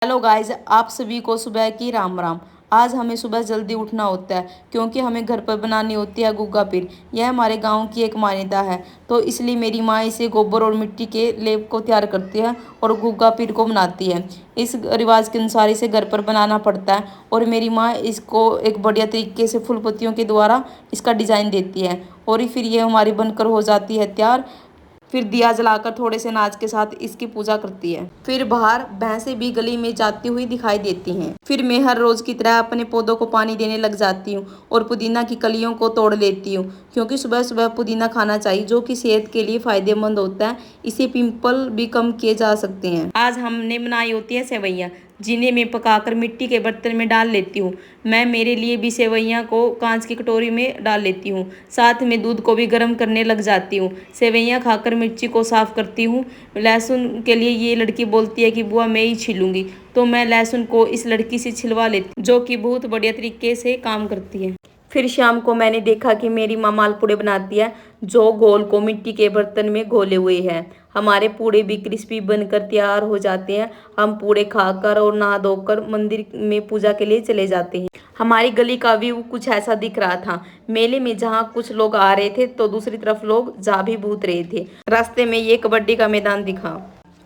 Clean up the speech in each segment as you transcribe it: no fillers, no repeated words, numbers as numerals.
Hello guys, आप सभी को सुबह की राम राम। आज हमें सुबह जल्दी उठना होता है क्योंकि हमें घर पर बनानी होती है गुग्गा पीर। यह हमारे गांव की एक मान्यता है, तो इसलिए मेरी माँ इसे गोबर और मिट्टी के लेप को तैयार करती है और गुग्गा पीर को बनाती है। इस रिवाज के अनुसार इसे घर पर बनाना पड़ता है और मेरी माँ इसको एक बढ़िया तरीके से फूल पत्तियों के द्वारा इसका डिज़ाइन देती है और फिर ये हमारी बनकर हो जाती है तैयार। फिर दिया जलाकर थोड़े से नाच के साथ इसकी पूजा करती है। फिर बाहर भैंसें भी गली में जाती हुई दिखाई देती हैं। फिर मैं हर रोज की तरह अपने पौधों को पानी देने लग जाती हूँ और पुदीना की कलियों को तोड़ लेती हूँ क्योंकि सुबह सुबह पुदीना खाना चाहिए, जो कि सेहत के लिए फायदेमंद होता है। इसे पिंपल भी कम किए जा सकते हैं। आज हमने बनाई होती है सेवैयाँ, जिन्हें मैं पकाकर मिट्टी के बर्तन में डाल लेती हूँ। मैं मेरे लिए भी सेवैयाँ को कांच की कटोरी में डाल लेती हूँ। साथ में दूध को भी गर्म करने लग जाती हूँ। सेवैयाँ खाकर मिर्ची को साफ करती हूँ। लहसुन के लिए ये लड़की बोलती है कि बुआ मैं ही छीलूंगी, तो मैं लहसुन को इस लड़की से छिलवा लेती हूँ, जो कि बहुत बढ़िया तरीके से काम करती है। फिर शाम को मैंने देखा कि मेरी माँ मालपुड़े बनाती है, जो घोल को मिट्टी के बर्तन में घोले हुए है। हमारे पूड़े भी क्रिस्पी बनकर तैयार हो जाते हैं। हम पूड़े खाकर और नहा धोकर मंदिर में पूजा के लिए चले जाते हैं। हमारी गली का व्यू कुछ ऐसा दिख रहा था। मेले में जहाँ कुछ लोग आ रहे थे तो दूसरी तरफ लोग जा भी भूत रहे थे। रास्ते में ये कबड्डी का मैदान दिखा।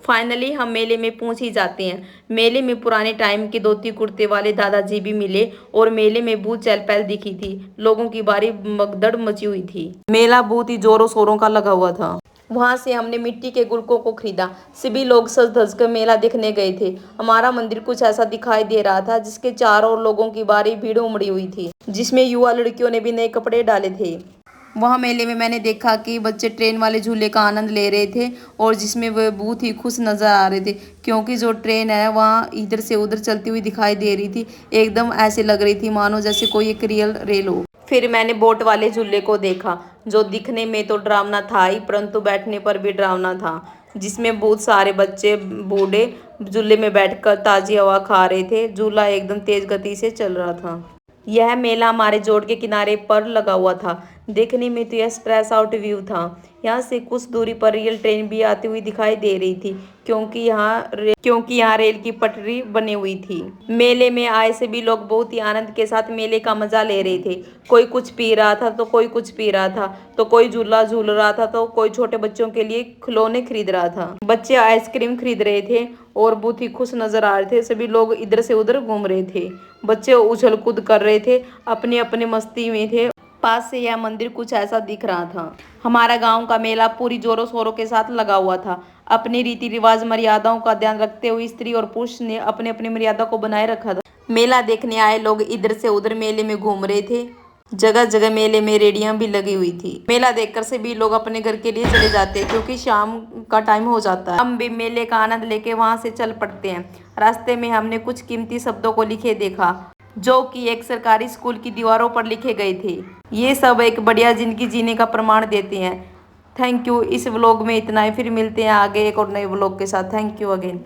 फाइनली हम मेले में पहुंच ही जाते हैं। मेले में पुराने टाइम के धोती कुर्ते वाले दादाजी भी मिले और मेले में बहुत चहल पहल दिखी थी। लोगों की भारी भगदड़ मची हुई थी। मेला बहुत ही जोरों शोरों का लगा हुआ था। वहां से हमने मिट्टी के गुलकों को खरीदा। सभी लोग सज धज कर मेला देखने गए थे। हमारा मंदिर कुछ ऐसा दिखाई दे रहा था, जिसके चारों ओर लोगों की भारी भीड़ उमड़ी हुई थी, जिसमें युवा लड़कियों ने भी नए कपड़े डाले थे। वहाँ मेले में मैंने देखा कि बच्चे ट्रेन वाले झूले का आनंद ले रहे थे और जिसमें वे बहुत ही खुश नजर आ रहे थे, क्योंकि जो ट्रेन है वहाँ इधर से उधर चलती हुई दिखाई दे रही थी। एकदम ऐसे लग रही थी मानो जैसे कोई एक रियल रेल हो। फिर मैंने बोट वाले झूले को देखा, जो दिखने में तो डरावना था ही, परंतु बैठने पर भी डरावना था, जिसमें बहुत सारे बच्चे बूढ़े झूले में बैठकर ताजी हवा खा रहे थे। झूला एकदम तेज गति से चल रहा था। यह मेला हमारे जोड़ के किनारे पर लगा हुआ था। देखने में तो यह स्ट्रेस आउट व्यू था। यहाँ से कुछ दूरी पर रेल ट्रेन भी आती हुई दिखाई दे रही थी, क्योंकि यहाँ रेल की पटरी बनी हुई थी। मेले में आए सभी लोग बहुत ही आनंद के साथ मेले का मजा ले रहे थे। कोई कुछ पी रहा था तो कोई कुछ पी रहा था, तो कोई झूला झूल रहा था, तो कोई छोटे बच्चों के लिए खिलौने खरीद रहा था। बच्चे आइसक्रीम खरीद रहे थे और बहुत ही खुश नजर आ रहे थे। सभी लोग इधर से उधर घूम रहे थे। बच्चे उछल कूद कर रहे थे, अपने अपने मस्ती में थे। पास से यह मंदिर कुछ ऐसा दिख रहा था। हमारा गांव का मेला पूरी जोरों शोरों के साथ लगा हुआ था। अपनी रीति रिवाज मर्यादाओं का ध्यान रखते हुए स्त्री और पुरुष ने अपने अपनी मर्यादा को बनाए रखा था। मेला देखने आए लोग इधर से उधर मेले में घूम रहे थे। जगह जगह मेले में रेडियां भी लगी हुई थी। मेला देखकर सभी लोग अपने घर के लिए चले जाते हैं, क्योंकि शाम का टाइम हो जाता है। हम भी मेले का आनंद लेके वहां से चल पड़ते हैं। रास्ते में हमने कुछ कीमती शब्दों को लिखे देखा, जो कि एक सरकारी स्कूल की दीवारों पर लिखे गए थे। ये सब एक बढ़िया जिंदगी जीने का प्रमाण देते हैं। Thank you. इस व्लॉग में इतना ही। फिर मिलते हैं आगे एक और नए व्लॉग के साथ। Thank you again.